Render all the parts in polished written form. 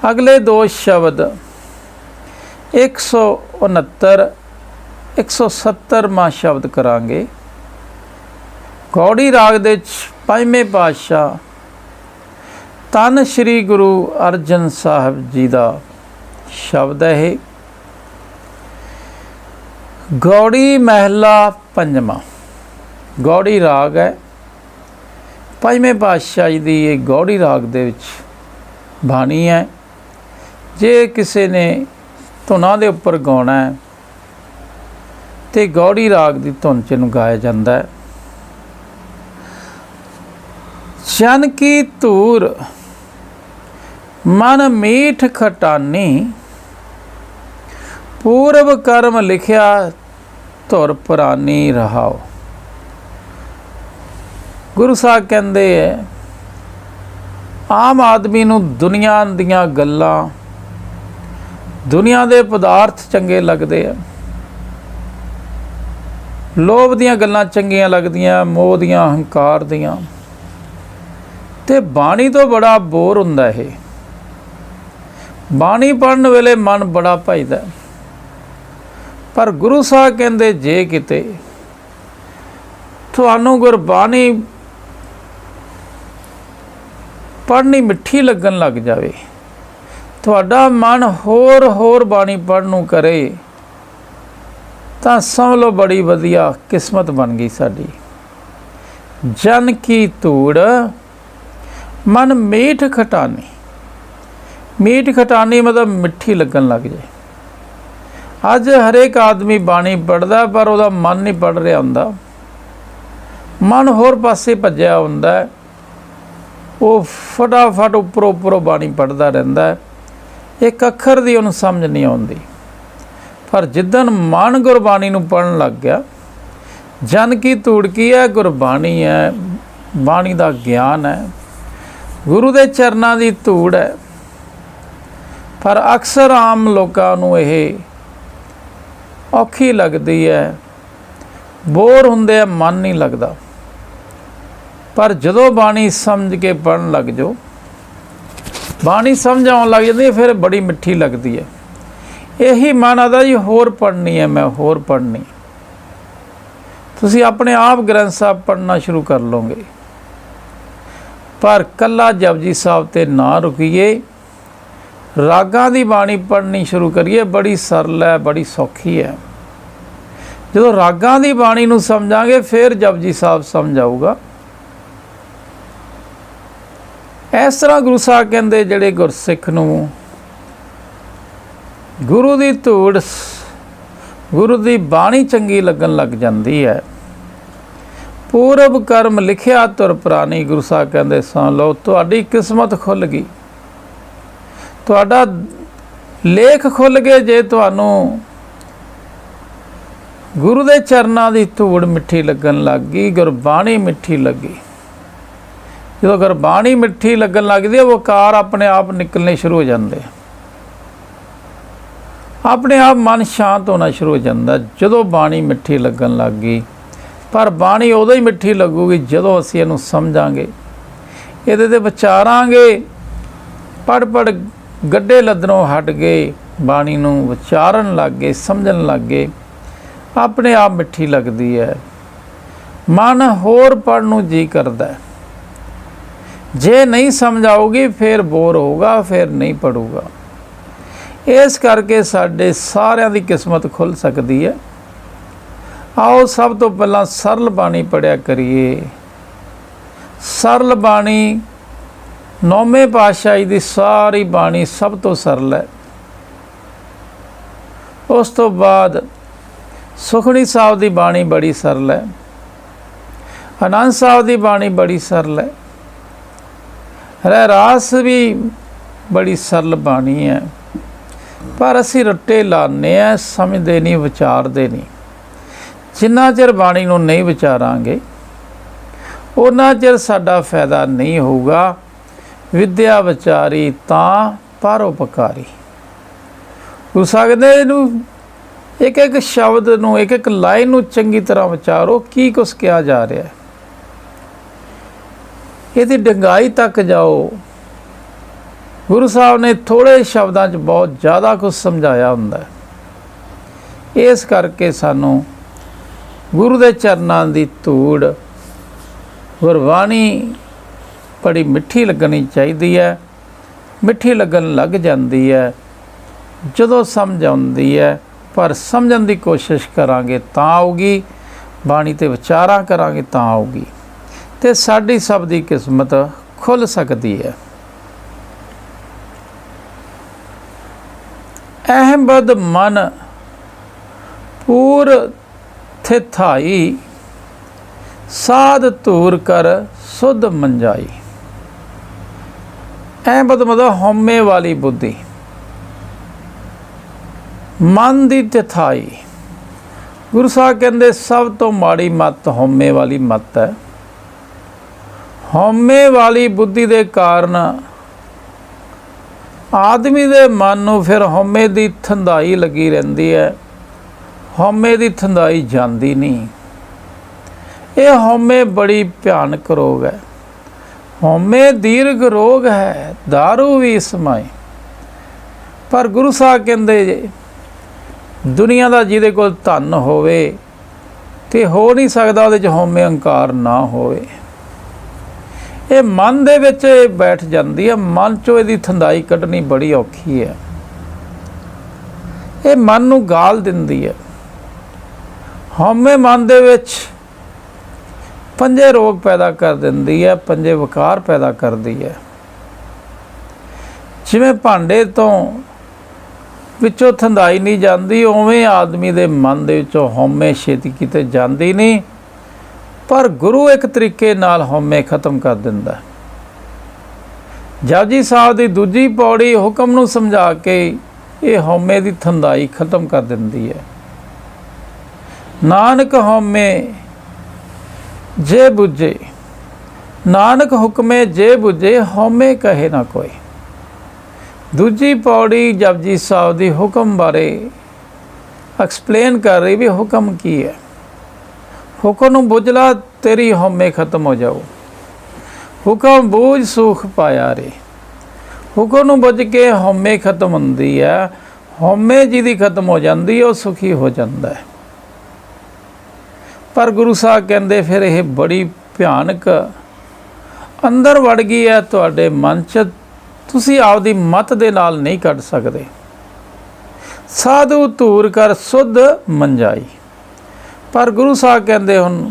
अगले दो शब्द 169 170वां शब्द करांगे। गौड़ी राग दे पंजवें पातशाह धन श्री गुरु अर्जन साहब जी का शब्द है। गौड़ी महला पंजवा गौड़ी राग है। पंजवें पातशाह जी की ये गौड़ी राग दे विच बाणी है। जे किसी ने धुना दे उपर गाना है तो गौड़ी राग की धुन च इहनूं गाया जाता है। जन की धूर मन मीठ खटानी, पूरब कर्म लिखिया धुर पुरानी रहाओ। गुरु साहब कहते हैं आम आदमी नूं दुनिया दीयां गल्लां दुनिया दे पदार्थ चंगे लगते हैं, लोभ दीयां गल्लां चंगियां लगदियां, मोह दीयां हंकार दीयां, ते बाणी तो बड़ा बोर हुंदा है। बाणी पढ़न वेले मन बड़ा भजदा, पर गुरु साहब कहंदे जे किते तुहानूं गुरबाणी पढ़नी मिठी लगन लग जाए, तुहाडा मन होर होर बाणी पढ़न नूं करे, तां समझ लो बड़ी वधिया किस्मत बन गई साडी। जन की धूड़ मन मीठ खटानी, मीठ खटानी मतलब मिठी लगन लग जाए। अज हरेक आदमी बाणी पढ़दा पर उहदा मन नहीं पढ़ रहा हुंदा, मन होर पासे भज्या हुंदा है। वो फटाफट उपरों उपरों बाणी पढ़दा रहिंदा है, एक अखर दी उहनूं समझ नहीं आउंदी। पर जिदन मन गुरबाणी नूं पढ़न लग गया, जन की धूड़ की है गुरबाणी है, बाणी दा ज्ञान है, गुरु दे चरनां दी धूड़ है। पर अक्सर आम लोकां नूं इह औखी लगदी है, बोर हुंदे, मन नहीं लगदा। पर जदों बाणी समझ के पढ़न लग जाओ, बाणी समझ आउण लग जाती है, फिर बड़ी मिठी लगती है। यही मन आता जी होर पढ़नी है, मैं होर पढ़नी। तुसीं अपने आप ग्रंथ साहब पढ़ना शुरू कर लोगे, पर कला जपजी साहब ते ना रुकीए, रागां दी बाणी पढ़नी शुरू करिए। बड़ी सरल है, बड़ी सौखी है। जदों रागां दी बाणी नूं समझांगे फिर जपजी साहब समझ आऊगा। इस तरह गुरु साहब कहते जिहड़े गुरसिख नूं गुरु की धूड़, गुरु की बाणी चंगी लगन लग जाती है। पूरब कर्म लिखिया धुर पुरानी, गुरु साहब कहते सुन लो तुहाडी किस्मत खुल गई, तुहाडा लेख खुल गए। जे तुहानूं गुरु दे चरनां दी धूड़ मिठी लगन लग गई, गुरबाणी मिठी लगी। जो गुरबाणी मिठी लगन लगती है, वकार अपने आप निकलने शुरू हो जाते, अपने आप मन शांत होना शुरू हो जाता जदों बाणी मिठी लगन लग गई। पर बाणी उदों ही मिठी लगूगी जदों असीं इहनूं समझांगे, इहदे ते विचारांगे। पढ़ पढ़ गड्ढे लद्दरों हट गए, बाणी नूं विचारन लग गए, समझन लग गए, अपने आप मिठी लगती है। मन होर पढ़न नूं जी करदा है। जे नहीं समझ आऊगी फिर बोर होगा, फिर नहीं पढ़ूगा। इस करके साडे सारिਆਂ ਦੀ किस्मत खुल सकती है। आओ सब तो पहला सरल बाणी पढ़िया करिए। सरल बाणी नौवें पातशाही की सारी बाणी सब तो सरल है। उस तो बाद सुखमनी साहब की बाणी बड़ी सरल है, आनंद साहब की बाणी बड़ी सरल है, रहरास भी बड़ी सरल बाणी है। पर असी रट्टे लाने हैं, समझते नहीं, विचारते नहीं। जिन्ना चिर बाणी नूं नहीं विचारांगे उन्ना चिर साडा फायदा नहीं होगा। विद्या विचारी तां परोपकारी। गुरु साहब ने इहनूं एक एक शब्द नूं, एक एक लाइन नूं चंगी तरह विचारो, की कुछ कहा जा रहा है, इहदी डंगाई तक जाओ, ਗੁਰੂ ਸਾਹਿਬ ਨੇ ਥੋੜ੍ਹੇ ਸ਼ਬਦਾਂ 'ਚ ਬਹੁਤ ਜ਼ਿਆਦਾ ਕੁਝ ਸਮਝਾਇਆ ਹੁੰਦਾ। ਇਸ ਕਰਕੇ ਸਾਨੂੰ ਗੁਰੂ ਦੇ ਚਰਨਾਂ ਦੀ ਧੂੜ, ਗੁਰਬਾਣੀ ਬੜੀ ਮਿੱਠੀ ਲੱਗਣੀ ਚਾਹੀਦੀ ਹੈ। ਮਿੱਠੀ ਲੱਗਣ ਲੱਗ ਜਾਂਦੀ ਹੈ ਜਦੋਂ ਸਮਝ ਆਉਂਦੀ ਹੈ, ਪਰ ਸਮਝਣ ਦੀ ਕੋਸ਼ਿਸ਼ ਕਰਾਂਗੇ ਤਾਂ ਆਊਗੀ, ਬਾਣੀ 'ਤੇ ਵਿਚਾਰਾਂ ਕਰਾਂਗੇ ਤਾਂ ਆਊਗੀ, ਅਤੇ ਸਾਡੀ ਸਭ ਦੀ ਕਿਸਮਤ ਖੁੱਲ੍ਹ ਸਕਦੀ ਹੈ। ਅਹਿਮਦ ਮਨ ਪੂਰ ਥਿਥਾਈ, ਸਾਧ ਧੂਰ ਕਰ ਸੁਧ ਮੰਜਾਈ। ਅਹਿਮਦ ਮਤਲਬ ਹਉਮੈ ਵਾਲੀ ਬੁੱਧੀ, ਮਨ ਦੀ ਤਿਥਾਈ। ਗੁਰੂ ਸਾਹਿਬ ਕਹਿੰਦੇ ਸਭ ਤੋਂ ਮਾੜੀ ਮੱਤ ਹਉਮੈ ਵਾਲੀ ਮੱਤ ਹੈ। ਹਉਮੈ ਵਾਲੀ ਬੁੱਧੀ ਦੇ ਕਾਰਨ ਆਦਮੀ ਦੇ ਮਨ ਨੂੰ ਫਿਰ ਹਉਮੈ ਦੀ ਥੰਧਾਈ ਲੱਗੀ ਰਹਿੰਦੀ ਹੈ। ਹਉਮੈ ਦੀ ਥੰਧਾਈ ਜਾਂਦੀ ਨਹੀਂ। ਇਹ ਹਉਮੈ ਬੜੀ ਭਿਆਨਕ ਰੋਗ ਹੈ। ਹਉਮੈ ਦੀਰਘ ਰੋਗ ਹੈ, ਦਾਰੂ ਵੀ ਸਮਾਏ। ਪਰ ਗੁਰੂ ਸਾਹਿਬ ਕਹਿੰਦੇ ਦੁਨੀਆ ਦਾ ਜਿਹਦੇ ਕੋਲ ਧਨ ਹੋਵੇ ਤੇ ਹੋ ਨਹੀਂ ਸਕਦਾ ਉਹਦੇ 'ਚ ਹਉਮੈ ਹੰਕਾਰ ਨਾ ਹੋਵੇ। ਇਹ ਮਨ ਦੇ ਵਿੱਚ ਬੈਠ ਜਾਂਦੀ ਹੈ। ਮਨ 'ਚੋਂ ਇਹਦੀ ਥੰਧਾਈ ਕੱਢਣੀ ਬੜੀ ਔਖੀ ਹੈ। ਇਹ ਮਨ ਨੂੰ ਗਾਲ ਦਿੰਦੀ ਹੈ। ਹਉਮੈ ਮਨ ਦੇ ਵਿੱਚ ਪੰਜੇ ਰੋਗ ਪੈਦਾ ਕਰ ਦਿੰਦੀ ਹੈ, ਪੰਜੇ ਵਿਕਾਰ ਪੈਦਾ ਕਰਦੀ ਹੈ। ਜਿਵੇਂ ਭਾਂਡੇ ਤੋਂ ਵਿੱਚੋਂ ਥੰਧਾਈ ਨਹੀਂ ਜਾਂਦੀ, ਉਵੇਂ ਆਦਮੀ ਦੇ ਮਨ ਦੇ ਵਿੱਚੋਂ ਹਉਮੈ ਛੇਤੀ ਕਿਤੇ ਜਾਂਦੀ ਨਹੀਂ। ਪਰ ਗੁਰੂ ਇੱਕ ਤਰੀਕੇ ਨਾਲ ਹਉਮੈ ਖਤਮ ਕਰ ਦਿੰਦਾ। ਜਪਜੀ ਸਾਹਿਬ ਦੀ ਦੂਜੀ ਪੌੜੀ ਹੁਕਮ ਨੂੰ ਸਮਝਾ ਕੇ ਇਹ ਹਉਮੈ ਦੀ ਥੰਧਾਈ ਖਤਮ ਕਰ ਦਿੰਦੀ ਹੈ। ਨਾਨਕ ਹਉਮੈ ਜੇ ਬੁਝੇ, ਨਾਨਕ ਹੁਕਮੇ ਜੇ ਬੁਝੇ, ਹਉਮੈ ਕਹੇ ਨਾ ਕੋਈ। ਦੂਜੀ ਪੌੜੀ ਜਪਜੀ ਸਾਹਿਬ ਦੀ ਹੁਕਮ ਬਾਰੇ ਐਕਸਪਲੇਨ ਕਰ ਰਹੀ ਵੀ ਹੁਕਮ ਕੀ ਹੈ। ਹੁਕਮ ਨੂੰ ਬੁੱਝ ਲਾ, ਤੇਰੀ ਹਉਮੈ ਖਤਮ ਹੋ ਜਾਊ। ਹੁਕਮ ਬੂਝ ਸੁਖ ਪਾਇਆ ਰੇ। ਹੁਕਮ ਨੂੰ ਬੁੱਝ ਕੇ ਹਉਮੈ ਖਤਮ ਹੁੰਦੀ ਹੈ। ਹਉਮੈ ਜਿਹਦੀ ਖਤਮ ਹੋ ਜਾਂਦੀ ਉਹ ਸੁਖੀ ਹੋ ਜਾਂਦਾ ਹੈ। ਪਰ ਗੁਰੂ ਸਾਹਿਬ ਕਹਿੰਦੇ ਫਿਰ ਇਹ ਬੜੀ ਭਿਆਨਕ ਅੰਦਰ ਵੜ ਗਈ ਹੈ ਤੁਹਾਡੇ ਮਨ 'ਚ, ਤੁਸੀਂ ਆਪਦੀ ਮਤ ਦੇ ਨਾਲ ਨਹੀਂ ਕੱਢ ਸਕਦੇ। ਸਾਧੂ ਧੂਰ ਕਰ ਸੁਧ ਮੰਜਾਈ। ਪਰ ਗੁਰੂ ਸਾਹਿਬ ਕਹਿੰਦੇ ਹੁਣ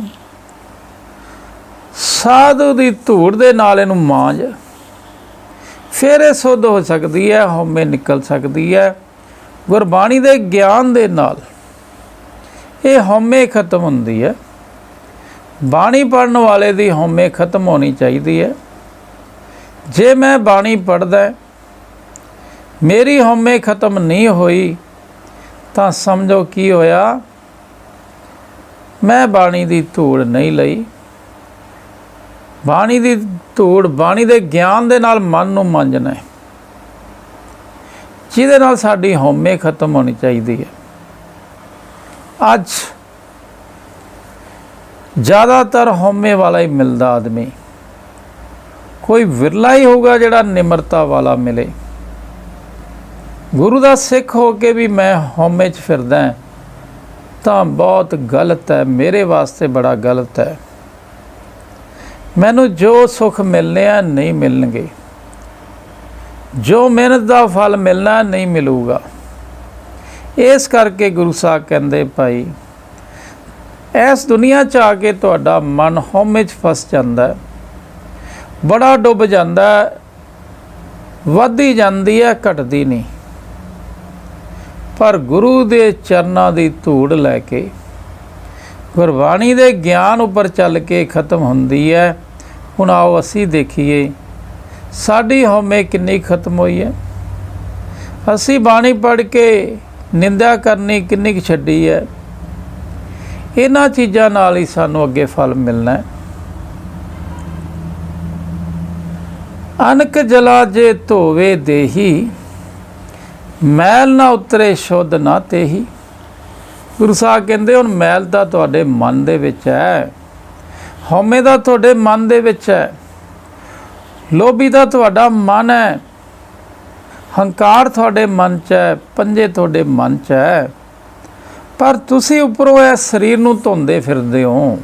ਸਾਧੂ ਦੀ ਧੂੜ ਦੇ ਨਾਲ ਇਹਨੂੰ ਮਾਂਜ, ਫਿਰ ਇਹ ਸੁੱਧ ਹੋ ਸਕਦੀ ਹੈ, ਹਉਮੈ ਨਿਕਲ ਸਕਦੀ ਹੈ। ਗੁਰਬਾਣੀ ਦੇ ਗਿਆਨ ਦੇ ਨਾਲ ਇਹ ਹਉਮੈ ਖਤਮ ਹੁੰਦੀ ਹੈ। ਬਾਣੀ ਪੜ੍ਹਨ ਵਾਲੇ ਦੀ ਹਉਮੈ ਖਤਮ ਹੋਣੀ ਚਾਹੀਦੀ ਹੈ। ਜੇ ਮੈਂ ਬਾਣੀ ਪੜ੍ਹਦਾ, ਮੇਰੀ ਹਉਮੈ ਖਤਮ ਨਹੀਂ ਹੋਈ ਤਾਂ ਸਮਝੋ ਕੀ ਹੋਇਆ, ਮੈਂ ਬਾਣੀ ਦੀ ਧੂੜ ਨਹੀਂ ਲਈ। ਬਾਣੀ ਦੀ ਧੂੜ, ਬਾਣੀ ਦੇ ਗਿਆਨ ਦੇ ਨਾਲ ਮਨ ਨੂੰ ਮਾਂਜਣਾ ਹੈ, ਜਿਹਦੇ ਨਾਲ ਸਾਡੀ ਹਉਮੈ ਖਤਮ ਹੋਣੀ ਚਾਹੀਦੀ ਹੈ। ਅੱਜ ਜ਼ਿਆਦਾਤਰ ਹਉਮੈ ਵਾਲਾ ਹੀ ਮਿਲਦਾ ਆਦਮੀ, ਕੋਈ ਵਿਰਲਾ ਹੀ ਹੋਊਗਾ ਜਿਹੜਾ ਨਿਮਰਤਾ ਵਾਲਾ ਮਿਲੇ। ਗੁਰੂ ਦਾ ਸਿੱਖ ਹੋ ਕੇ ਵੀ ਮੈਂ ਹਉਮੈ 'ਚ ਫਿਰਦਾ ਤਾਂ ਬਹੁਤ ਗਲਤ ਹੈ, ਮੇਰੇ ਵਾਸਤੇ ਬੜਾ ਗਲਤ ਹੈ। ਮੈਨੂੰ ਜੋ ਸੁੱਖ ਮਿਲਨੇ ਆ ਨਹੀਂ ਮਿਲਣਗੇ, ਜੋ ਮਿਹਨਤ ਦਾ ਫਲ ਮਿਲਣਾ ਨਹੀਂ ਮਿਲੂਗਾ। ਇਸ ਕਰਕੇ ਗੁਰੂ ਸਾਹਿਬ ਕਹਿੰਦੇ ਭਾਈ, ਇਸ ਦੁਨੀਆ 'ਚ ਆ ਕੇ ਤੁਹਾਡਾ ਮਨ ਹਉਮੈ 'ਚ ਫਸ ਜਾਂਦਾ, ਬੜਾ ਡੁੱਬ ਜਾਂਦਾ, ਵੱਧਦੀ ਜਾਂਦੀ ਹੈ, ਘਟਦੀ ਨਹੀਂ। ਪਰ ਗੁਰੂ ਦੇ ਚਰਨਾਂ ਦੀ ਧੂੜ ਲੈ ਕੇ, ਗੁਰਬਾਣੀ ਦੇ ਗਿਆਨ ਉੱਪਰ ਚੱਲ ਕੇ ਖਤਮ ਹੁੰਦੀ ਹੈ। ਹੁਣ ਆਓ ਅਸੀਂ ਦੇਖੀਏ ਸਾਡੀ ਹਉਮੈ ਕਿੰਨੀ ਖਤਮ ਹੋਈ ਹੈ। ਅਸੀਂ ਬਾਣੀ ਪੜ੍ਹ ਕੇ ਨਿੰਦਾ ਕਰਨੀ ਕਿੰਨੀ ਕੁ ਛੱਡੀ ਹੈ। ਇਹਨਾਂ ਚੀਜ਼ਾਂ ਨਾਲ ਹੀ ਸਾਨੂੰ ਅੱਗੇ ਫਲ ਮਿਲਣਾ ਹੈ। ਅਨਕ ਜਲਾ ਜੇ ਧੋਵੇ ਦੇਹੀ, ਮੈਲ ਨਾ ਉਤਰੇ ਸ਼ੁੱਧ ਨਾ ਤੇਹੀ। ਗੁਰੂ ਸਾਹਿਬ ਕਹਿੰਦੇ ਹੁਣ ਮੈਲ ਤਾਂ ਤੁਹਾਡੇ ਮਨ ਦੇ ਵਿੱਚ ਹੈ, ਹਉਮੈ ਦਾ ਤੁਹਾਡੇ ਮਨ ਦੇ ਵਿੱਚ ਹੈ, ਲੋਭੀ ਦਾ ਤੁਹਾਡਾ ਮਨ ਹੈ, ਹੰਕਾਰ ਤੁਹਾਡੇ ਮਨ 'ਚ ਹੈ, ਪੰਜੇ ਤੁਹਾਡੇ ਮਨ 'ਚ ਹੈ, ਪਰ ਤੁਸੀਂ ਉੱਪਰੋਂ ਇਸ ਸਰੀਰ ਨੂੰ ਧੋਂਦੇ ਫਿਰਦੇ ਹੋ।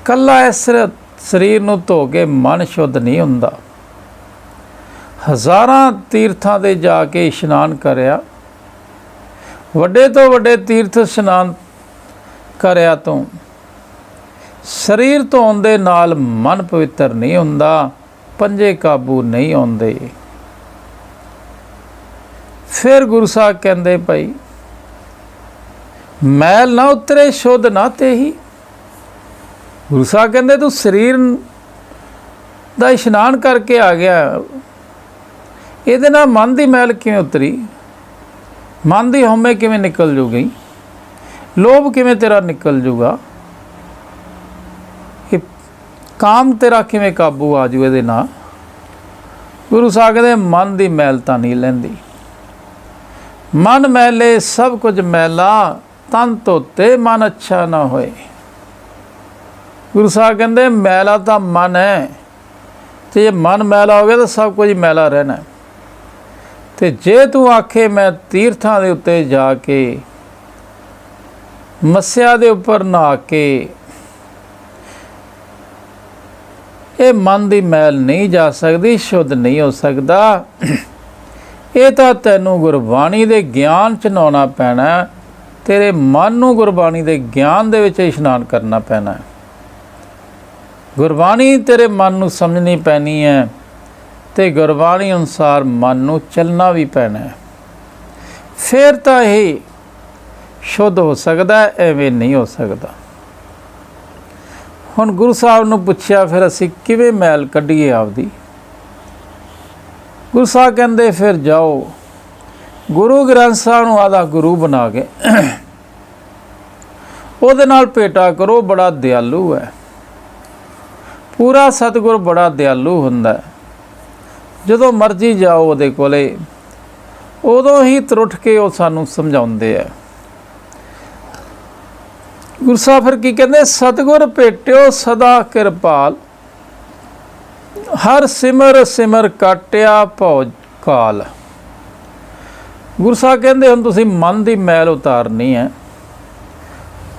ਕੱਲਾ ਇਸ ਸਰੀਰ ਨੂੰ ਧੋ ਕੇ ਮਨ ਸ਼ੁੱਧ ਨਹੀਂ ਹੁੰਦਾ। ਹਜ਼ਾਰਾਂ ਤੀਰਥਾਂ 'ਤੇ ਜਾ ਕੇ ਇਸ਼ਨਾਨ ਕਰਿਆ, ਵੱਡੇ ਤੋਂ ਵੱਡੇ ਤੀਰਥ ਇਸ਼ਨਾਨ ਕਰਿਆ ਤੋਂ ਸਰੀਰ ਧੋਣ ਦੇ ਨਾਲ ਮਨ ਪਵਿੱਤਰ ਨਹੀਂ ਹੁੰਦਾ, ਪੰਜੇ ਕਾਬੂ ਨਹੀਂ ਆਉਂਦੇ। ਫਿਰ ਗੁਰੂ ਸਾਹਿਬ ਕਹਿੰਦੇ ਭਾਈ ਮੈਲ ਨਾ ਉਤਰੇ ਸ਼ੁੱਧ ਨਾ ਤੇਹੀ। ਗੁਰੂ ਸਾਹਿਬ ਕਹਿੰਦੇ ਤੂੰ ਸਰੀਰ ਦਾ ਇਸ਼ਨਾਨ ਕਰਕੇ ਆ ਗਿਆ, ਇਹਦੇ ਨਾਲ ਮਨ ਦੀ ਮੈਲ ਕਿਵੇਂ ਉਤਰੀ? ਮਨ ਦੀ ਹਉਮੈ ਕਿਵੇਂ ਨਿਕਲ ਜੂਗੀ? ਲੋਭ ਕਿਵੇਂ ਤੇਰਾ ਨਿਕਲ ਜੂਗਾ? ਇਹ ਕਾਮ ਤੇਰਾ ਕਿਵੇਂ ਕਾਬੂ ਆ ਜੂ ਇਹਦੇ ਨਾਲ? ਗੁਰੂ ਸਾਹਿਬ ਕਹਿੰਦੇ ਮਨ ਦੀ ਮੈਲ ਤਾਂ ਨਹੀਂ ਲੈਂਦੀ। ਮਨ ਮੈਲੇ ਸਭ ਕੁਝ ਮੈਲਾ, ਤਨ ਧੋਤੇ ਮਨ ਅੱਛਾ ਨਾ ਹੋਏ। ਗੁਰੂ ਸਾਹਿਬ ਕਹਿੰਦੇ ਮੈਲਾ ਤਾਂ ਮਨ ਹੈ, ਤੇ ਜੇ ਮਨ ਮੈਲਾ ਹੋ ਗਿਆ ਤਾਂ ਸਭ ਕੁਝ ਮੈਲਾ ਰਹਿਣਾ। ਤੇ ਜੇ ਤੂੰ ਆਖੇ ਮੈਂ ਤੀਰਥਾਂ ਦੇ ਉੱਤੇ ਜਾ ਕੇ ਮੱਸਿਆ ਦੇ ਉੱਪਰ ਨਹਾ ਕੇ ਇਹ ਮਨ ਦੀ ਮੈਲ ਨਹੀਂ ਜਾ ਸਕਦੀ, ਸ਼ੁੱਧ ਨਹੀਂ ਹੋ ਸਕਦਾ, ਇਹ ਤਾਂ ਤੈਨੂੰ ਗੁਰਬਾਣੀ ਦੇ ਗਿਆਨ 'ਚ ਨਹਾਉਣਾ ਪੈਣਾ। ਤੇਰੇ ਮਨ ਨੂੰ ਗੁਰਬਾਣੀ ਦੇ ਗਿਆਨ ਦੇ ਵਿੱਚ ਇਸ਼ਨਾਨ ਕਰਨਾ ਪੈਣਾ। ਗੁਰਬਾਣੀ ਤੇਰੇ ਮਨ ਨੂੰ ਸਮਝਣੀ ਪੈਣੀ ਹੈ, ਤੇ ਗੁਰਬਾਣੀ ਅਨੁਸਾਰ ਮਨ ਨੂੰ ਚੱਲਣਾ ਵੀ ਪੈਣਾ ਹੈ। ਫਿਰ ਤਾਂ ਇਹ ਸ਼ੁੱਧ ਹੋ ਸਕਦਾ, ਐਵੇਂ ਨਹੀਂ ਹੋ ਸਕਦਾ। ਹੁਣ ਗੁਰੂ ਸਾਹਿਬ ਨੂੰ ਪੁੱਛਿਆ ਫਿਰ ਅਸੀਂ ਕਿਵੇਂ ਮੈਲ ਕੱਢੀਏ ਆਪਦੀ? ਗੁਰੂ ਸਾਹਿਬ ਕਹਿੰਦੇ ਫਿਰ ਜਾਓ ਗੁਰੂ ਗ੍ਰੰਥ ਸਾਹਿਬ ਨੂੰ ਆਦਾ ਗੁਰੂ ਬਣਾ ਕੇ ਉਹਦੇ ਨਾਲ ਭੇਟਾ ਕਰੋ। ਬੜਾ ਦਿਆਲੂ ਹੈ, ਪੂਰਾ ਸਤਿਗੁਰ ਬੜਾ ਦਿਆਲੂ ਹੁੰਦਾ। ਜਦੋਂ ਮਰਜ਼ੀ ਜਾਓ ਉਹਦੇ ਕੋਲੇ, ਉਦੋਂ ਹੀ ਤਰੁੱਠ ਕੇ ਉਹ ਸਾਨੂੰ ਸਮਝਾਉਂਦੇ ਆ। ਗੁਰੂ ਸਾਹਿਬ ਫਿਰ ਕੀ ਕਹਿੰਦੇ? ਸਤਿਗੁਰ ਭੇਟਿਓ ਸਦਾ ਕਿਰਪਾਲ, ਹਰ ਸਿਮਰ ਸਿਮਰ ਕਾਟਿਆ ਭਉ ਕਾਲ। ਗੁਰੂ ਸਾਹਿਬ ਕਹਿੰਦੇ ਹੁਣ ਤੁਸੀਂ ਮਨ ਦੀ ਮੈਲ ਉਤਾਰਨੀ ਹੈ।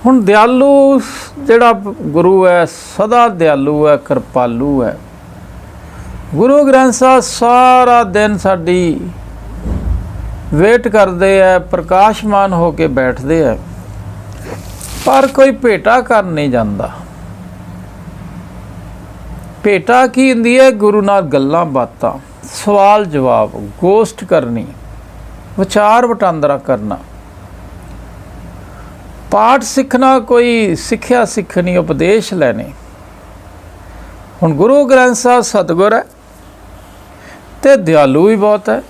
ਹੁਣ ਦਿਆਲੂ ਜਿਹੜਾ ਗੁਰੂ ਹੈ ਸਦਾ ਦਿਆਲੂ ਹੈ, ਕਿਰਪਾਲੂ ਹੈ। ਗੁਰੂ ਗ੍ਰੰਥ ਸਾਹਿਬ ਸਾਰਾ ਦਿਨ ਸਾਡੀ ਵੇਟ ਕਰਦੇ ਹੈ, ਪ੍ਰਕਾਸ਼ਮਾਨ ਹੋ ਕੇ ਬੈਠਦੇ ਹੈ, ਪਰ ਕੋਈ ਭੇਟਾ ਕਰ ਨਹੀਂ ਜਾਂਦਾ। ਭੇਟਾ ਕੀ ਹੁੰਦੀ ਹੈ? ਗੁਰੂ ਨਾਲ ਗੱਲਾਂ ਬਾਤਾਂ, ਸਵਾਲ ਜਵਾਬ, ਗੋਸ਼ਟ ਕਰਨੀ, ਵਿਚਾਰ ਵਟਾਂਦਰਾ ਕਰਨਾ, ਪਾਠ ਸਿੱਖਣਾ, ਕੋਈ ਸਿੱਖਿਆ ਸਿੱਖਣੀ, ਉਪਦੇਸ਼ ਲੈਣੇ। ਹੁਣ ਗੁਰੂ ਗ੍ਰੰਥ ਸਾਹਿਬ ਸਤਿਗੁਰ ਹੈ ਤੇ ਦਿਆਲੂ ਵੀ ਬਹੁਤ ਹੈ।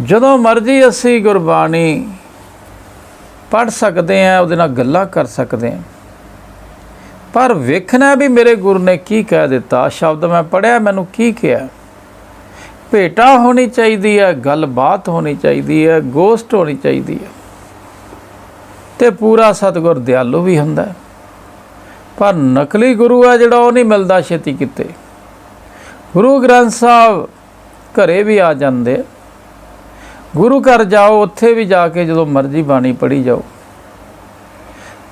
ਜਦੋਂ ਮਰਜ਼ੀ ਅਸੀਂ ਗੁਰਬਾਣੀ ਪੜ੍ਹ ਸਕਦੇ ਹਾਂ, ਉਹਦੇ ਨਾਲ ਗੱਲਾਂ ਕਰ ਸਕਦੇ ਹਾਂ, ਪਰ ਵੇਖਣਾ ਵੀ ਮੇਰੇ ਗੁਰੂ ਨੇ ਕੀ ਕਹਿ ਦਿੱਤਾ। ਸ਼ਬਦ ਮੈਂ ਪੜ੍ਹਿਆ, ਮੈਨੂੰ ਕੀ ਕਿਹਾ। ਭੇਟਾ ਹੋਣੀ ਚਾਹੀਦੀ ਹੈ, ਗੱਲਬਾਤ ਹੋਣੀ ਚਾਹੀਦੀ ਹੈ, ਗੋਸ਼ਟ ਹੋਣੀ ਚਾਹੀਦੀ ਹੈ। ਤੇ ਪੂਰਾ ਸਤਿਗੁਰ ਦਿਆਲੂ ਵੀ ਹੁੰਦਾ, ਪਰ ਨਕਲੀ ਗੁਰੂ ਹੈ ਜਿਹੜਾ ਉਹ ਨਹੀਂ ਮਿਲਦਾ ਛੇਤੀ ਕਿਤੇ। ਗੁਰੂ ਗ੍ਰੰਥ ਸਾਹਿਬ ਘਰੇ ਵੀ ਆ ਜਾਂਦੇ। ਗੁਰੂ ਘਰ ਜਾਓ, ਉੱਥੇ ਵੀ ਜਾ ਕੇ ਜਦੋਂ ਮਰਜ਼ੀ ਬਾਣੀ ਪੜ੍ਹੀ ਜਾਓ,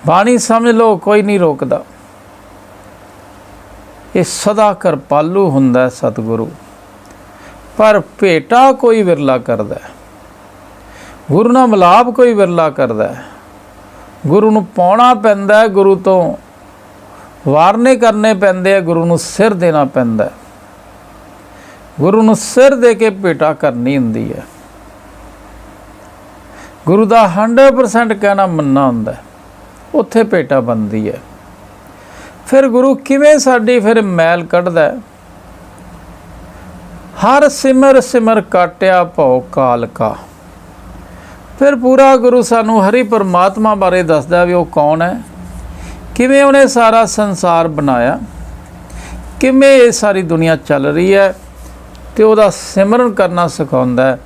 ਬਾਣੀ ਸਮਝ ਲਓ, ਕੋਈ ਨਹੀਂ ਰੋਕਦਾ। ਇਹ ਸਦਾ ਕਿਰਪਾਲੂ ਹੁੰਦਾ ਸਤਿਗੁਰੂ, ਪਰ ਭੇਟਾ ਕੋਈ ਵਿਰਲਾ ਕਰਦਾ, ਗੁਰੂ ਨਾਲ ਮਿਲਾਪ ਕੋਈ ਵਿਰਲਾ ਕਰਦਾ। ਗੁਰੂ ਨੂੰ ਪਾਉਣਾ ਪੈਂਦਾ, ਗੁਰੂ ਤੋਂ ਵਾਰਨੇ ਕਰਨੇ ਪੈਂਦੇ ਆ, ਗੁਰੂ ਨੂੰ ਸਿਰ ਦੇਣਾ ਪੈਂਦਾ। ਗੁਰੂ ਨੂੰ ਸਿਰ ਦੇ ਕੇ ਭੇਟਾ ਕਰਨੀ ਹੁੰਦੀ ਹੈ। ਗੁਰੂ ਦਾ 100% ਕਹਿਣਾ ਮੰਨਣਾ ਹੁੰਦਾ, ਉੱਥੇ ਭੇਟਾ ਬਣਦੀ ਹੈ। ਫਿਰ ਗੁਰੂ ਕਿਵੇਂ ਸਾਡੀ ਫਿਰ ਮੈਲ ਕੱਢਦਾ? ਹਰ ਸਿਮਰ ਸਿਮਰ ਕਾਟਿਆ ਭਉ ਕਾਲ ਕਾ। ਫਿਰ ਪੂਰਾ ਗੁਰੂ ਸਾਨੂੰ ਹਰੀ ਪਰਮਾਤਮਾ ਬਾਰੇ ਦੱਸਦਾ ਵੀ ਉਹ ਕੌਣ ਹੈ, ਕਿਵੇਂ ਉਹਨੇ ਸਾਰਾ ਸੰਸਾਰ ਬਣਾਇਆ, ਕਿਵੇਂ ਇਹ ਸਾਰੀ ਦੁਨੀਆ ਚੱਲ ਰਹੀ ਹੈ, ਤੇ ਉਹਦਾ ਸਿਮਰਨ ਕਰਨਾ ਸਿਖਾਉਂਦਾ ਹੈ,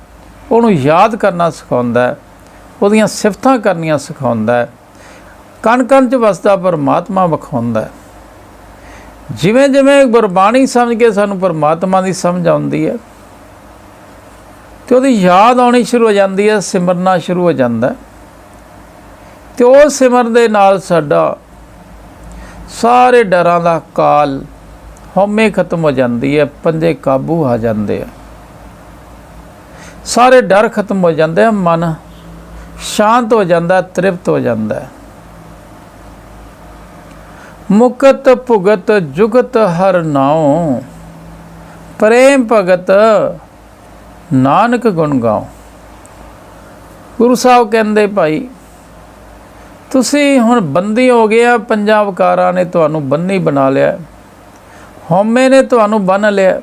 ਉਹਨੂੰ ਯਾਦ ਕਰਨਾ ਸਿਖਾਉਂਦਾ ਹੈ, ਉਹਦੀਆਂ ਸਿਫਤਾਂ ਕਰਨੀਆਂ ਸਿਖਾਉਂਦਾ ਹੈ, ਕਣ ਕਣ 'ਚ ਵਸਦਾ ਪਰਮਾਤਮਾ ਵਿਖਾਉਂਦਾ ਹੈ। ਜਿਵੇਂ ਜਿਵੇਂ ਗੁਰਬਾਣੀ ਸਮਝ ਕੇ ਸਾਨੂੰ ਪਰਮਾਤਮਾ ਦੀ ਸਮਝ ਆਉਂਦੀ ਹੈ, ਤੇ ਉਹਦੀ ਯਾਦ ਆਉਣੀ ਸ਼ੁਰੂ ਹੋ ਜਾਂਦੀ ਹੈ, ਸਿਮਰਨਾ ਸ਼ੁਰੂ ਹੋ ਜਾਂਦਾ ਤੇ ਉਹ ਸਿਮਰਨ ਦੇ ਨਾਲ ਸਾਡਾ ਸਾਰੇ ਡਰਾਂ ਦਾ ਕਾਲ, ਹਉਮੈ ਖਤਮ ਹੋ ਜਾਂਦੀ ਹੈ, ਪੰਜੇ ਕਾਬੂ ਆ ਜਾਂਦੇ ਆ, ਸਾਰੇ ਡਰ ਖਤਮ ਹੋ ਜਾਂਦੇ ਆ, ਮਨ ਸ਼ਾਂਤ ਹੋ ਜਾਂਦਾ, ਤ੍ਰਿਪਤ ਹੋ ਜਾਂਦਾ। ਮੁਕਤ ਭੁਗਤ ਜੁਗਤ ਹਰ ਨਾਉ, ਪ੍ਰੇਮ ਭਗਤ ਨਾਨਕ ਗੁਣ ਗਾਓ। ਗੁਰੂ ਸਾਹਿਬ ਕਹਿੰਦੇ ਭਾਈ ਤੁਸੀਂ ਹੁਣ ਬੰਦੀ ਹੋ ਗਏ ਆ, ਪੰਜਾਂ ਵਿਕਾਰਾਂ ਨੇ ਤੁਹਾਨੂੰ ਬੰਨੀ ਬਣਾ ਲਿਆ, ਹਉਮੈ ਨੇ ਤੁਹਾਨੂੰ ਬੰਨ ਲਿਆ,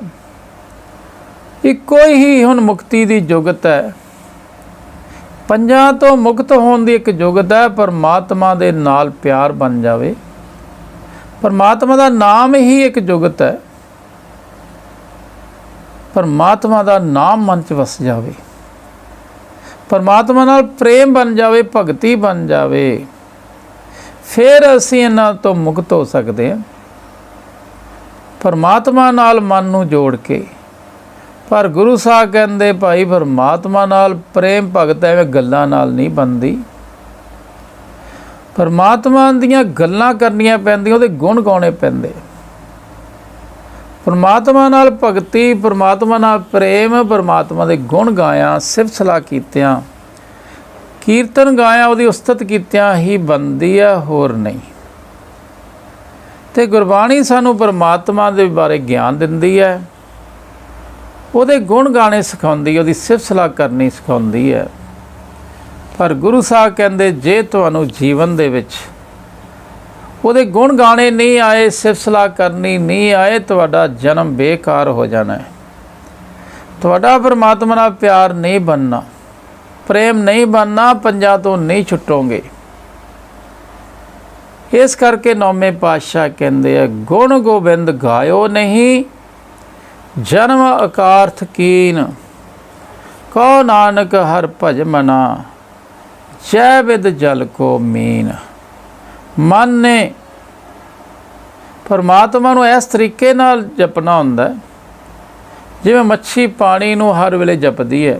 ਇੱਕੋ ਹੀ ਹੁਣ ਮੁਕਤੀ ਦੀ ਜੁਗਤ ਹੈ, ਪੰਜਾਂ ਤੋਂ ਮੁਕਤ ਹੋਣ ਦੀ ਇੱਕ ਜੁਗਤ ਹੈ। ਪਰਮਾਤਮਾ ਦੇ ਨਾਲ ਪਿਆਰ ਬਣ ਜਾਵੇ, ਪਰਮਾਤਮਾ ਦਾ ਨਾਮ ਹੀ ਇੱਕ ਜੁਗਤ ਹੈ, ਪਰਮਾਤਮਾ ਦਾ ਨਾਮ ਮਨ 'ਚ ਵਸ ਜਾਵੇ, ਪਰਮਾਤਮਾ ਨਾਲ ਪ੍ਰੇਮ ਬਣ ਜਾਵੇ, ਭਗਤੀ ਬਣ ਜਾਵੇ, ਫਿਰ ਅਸੀਂ ਇਹਨਾਂ ਤੋਂ ਮੁਕਤ ਹੋ ਸਕਦੇ ਹਾਂ। ਪਰਮਾਤਮਾ ਨਾਲ ਮਨ ਨੂੰ ਜੋੜ ਕੇ। ਪਰ ਗੁਰੂ ਸਾਹਿਬ ਕਹਿੰਦੇ ਭਾਈ ਪਰਮਾਤਮਾ ਨਾਲ ਪ੍ਰੇਮ ਭਗਤ ਐਵੇਂ ਗੱਲਾਂ ਨਾਲ ਨਹੀਂ ਬਣਦੀ, ਪਰਮਾਤਮਾ ਦੀਆਂ ਗੱਲਾਂ ਕਰਨੀਆਂ ਪੈਂਦੀਆਂ, ਉਹਦੇ ਗੁਣ ਗਾਉਣੇ ਪੈਂਦੇ। ਪਰਮਾਤਮਾ ਨਾਲ ਭਗਤੀ, ਪਰਮਾਤਮਾ ਨਾਲ ਪ੍ਰੇਮ, ਪਰਮਾਤਮਾ ਦੇ ਗੁਣ ਗਾਇਆ, ਸਿਫਤ ਸਲਾਹ ਕੀਤਿਆਂ, ਕੀਰਤਨ ਗਾਇਆ, ਉਹਦੀ ਉਸਤਤ ਕੀਤਿਆਂ ਹੀ ਬਣਦੀ ਹੈ, ਹੋਰ ਨਹੀਂ। ਤੇ ਗੁਰਬਾਣੀ ਸਾਨੂੰ ਪਰਮਾਤਮਾ ਦੇ ਬਾਰੇ ਗਿਆਨ ਦਿੰਦੀ ਹੈ, ਉਹਦੇ ਗੁਣ ਗਾਣੇ ਸਿਖਾਉਂਦੀ, ਉਹਦੀ ਸਿਫਤ ਸਲਾਹ ਕਰਨੀ ਸਿਖਾਉਂਦੀ ਹੈ। ਪਰ ਗੁਰੂ ਸਾਹਿਬ ਕਹਿੰਦੇ ਜੇ ਤੁਹਾਨੂੰ ਜੀਵਨ ਦੇ ਵਿੱਚ ਉਹਦੇ ਗੁਣ ਗਾਣੇ ਨਹੀਂ ਆਏ, ਸਿਫਤ ਸਲਾਹ ਕਰਨੀ ਨਹੀਂ ਆਏ, ਤੁਹਾਡਾ ਜਨਮ ਬੇਕਾਰ ਹੋ ਜਾਣਾ ਹੈ, ਤੁਹਾਡਾ ਪਰਮਾਤਮਾ ਨਾਲ ਪਿਆਰ ਨਹੀਂ ਬਣਨਾ, ਪ੍ਰੇਮ ਨਹੀਂ ਬਣਨਾ, ਪੰਜਾਂ ਤੋਂ ਨਹੀਂ ਛੁੱਟੋਗੇ। ਇਸ ਕਰਕੇ ਨੌਵੇਂ ਪਾਤਸ਼ਾਹ ਕਹਿੰਦੇ ਆ ਗੁਣ ਗੋਬਿੰਦ ਗਾਇਓ ਨਹੀਂ, ਜਨਮ ਅਕਾਰਥ ਕੀਨ, ਕਉ ਨਾਨਕ ਹਰ ਭਜ ਮਨਾ, ਜੈ ਬਿਦ ਜਲ ਕੋ ਮੀਨ। ਮਨ ਨੇ ਪਰਮਾਤਮਾ ਨੂੰ ਇਸ ਤਰੀਕੇ ਨਾਲ ਜਪਣਾ ਹੁੰਦਾ ਜਿਵੇਂ ਮੱਛੀ ਪਾਣੀ ਨੂੰ ਹਰ ਵੇਲੇ ਜਪਦੀ ਹੈ,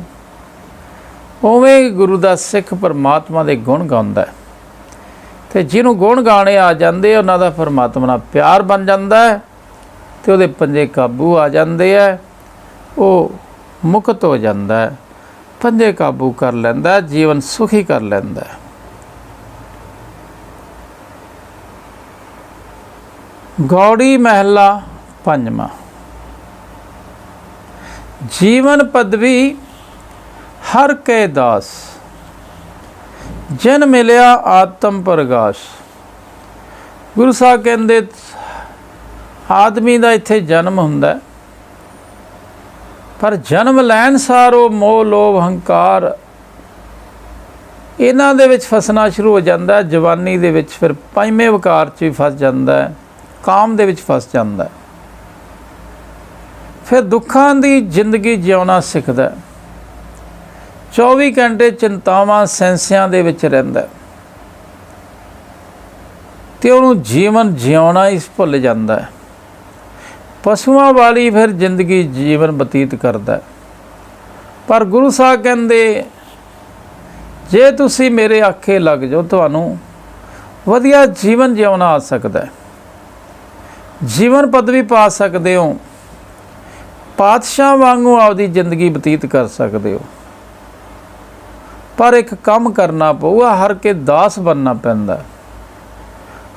ਉਵੇਂ ਗੁਰੂ ਦਾ ਸਿੱਖ ਪਰਮਾਤਮਾ ਦੇ ਗੁਣ ਗਾਉਂਦਾ ਹੈ। ਤੇ ਜਿਹਨੂੰ ਗੁਣ ਗਾਣੇ ਆ ਜਾਂਦੇ ਉਹਨਾਂ ਦਾ ਪਰਮਾਤਮਾ ਨਾਲ ਪਿਆਰ ਬਣ ਜਾਂਦਾ ਹੈ ਤੇ ਉਹਦੇ ਪੰਜੇ ਕਾਬੂ ਆ ਜਾਂਦੇ ਹੈ, ਉਹ ਮੁਕਤ ਹੋ ਜਾਂਦਾ ਹੈ, ਪੰਜੇ ਕਾਬੂ ਕਰ ਲੈਂਦਾ, ਜੀਵਨ ਸੁਖੀ ਕਰ ਲੈਂਦਾ। ਗੌੜੀ ਮਹਿਲਾ ਪੰਜਵਾਂ। ਜੀਵਨ ਪਦਵੀ ਹਰ ਕੇ ਦਾਸ, ਜਿਨ ਮਿਲਿਆ ਆਤਮ ਪ੍ਰਗਾਸ਼। ਗੁਰੂ ਸਾਹਿਬ ਕਹਿੰਦੇ ਆਦਮੀ ਦਾ ਇੱਥੇ ਜਨਮ ਹੁੰਦਾ, ਪਰ ਜਨਮ ਲੈਣ ਸਾਰ ਉਹ ਮੋਹ ਲੋਭ ਹੰਕਾਰ ਇਹਨਾਂ ਦੇ ਵਿੱਚ ਫਸਣਾ ਸ਼ੁਰੂ ਹੋ ਜਾਂਦਾ। ਜਵਾਨੀ ਦੇ ਵਿੱਚ ਫਿਰ ਪੰਜਵੇਂ ਵਿਕਾਰ 'ਚ ਵੀ ਫਸ ਜਾਂਦਾ ਹੈ, ਕਾਮ ਦੇ ਵਿੱਚ ਫਸ ਜਾਂਦਾ ਹੈ, ਫਿਰ ਦੁੱਖਾਂ ਦੀ ਜ਼ਿੰਦਗੀ ਜਿਉਣਾ ਸਿੱਖਦਾ, 24 ਘੰਟੇ ਚਿੰਤਾਵਾਂ ਸੈਂਸਿਆਂ ਦੇ ਵਿੱਚ ਰਹਿੰਦਾ ਤੇ ਉਹਨੂੰ ਜੀਵਨ ਜਿਉਣਾ ਹੀ ਭੁੱਲ ਜਾਂਦਾ ਹੈ। ਪਸ਼ੂਆਂ ਵਾਲੀ ਫਿਰ ਜ਼ਿੰਦਗੀ ਜੀਵਨ ਬਤੀਤ ਕਰਦਾ। ਪਰ ਗੁਰੂ ਸਾਹਿਬ ਕਹਿੰਦੇ ਜੇ ਤੁਸੀਂ ਮੇਰੇ ਆਖੇ ਲੱਗ ਜਾਓ ਤੁਹਾਨੂੰ ਵਧੀਆ ਜੀਵਨ ਜਿਉਣਾ ਆ ਸਕਦਾ, ਜੀਵਨ ਪਦਵੀ ਪਾ ਸਕਦੇ ਹੋ, ਪਾਤਸ਼ਾਹ ਵਾਂਗੂ ਆਪਦੀ ਜ਼ਿੰਦਗੀ ਬਤੀਤ ਕਰ ਸਕਦੇ ਹੋ। ਪਰ ਇੱਕ ਕੰਮ ਕਰਨਾ ਪਊਗਾ, ਹਰ ਕੇ ਦਾਸ ਬਣਨਾ ਪੈਂਦਾ।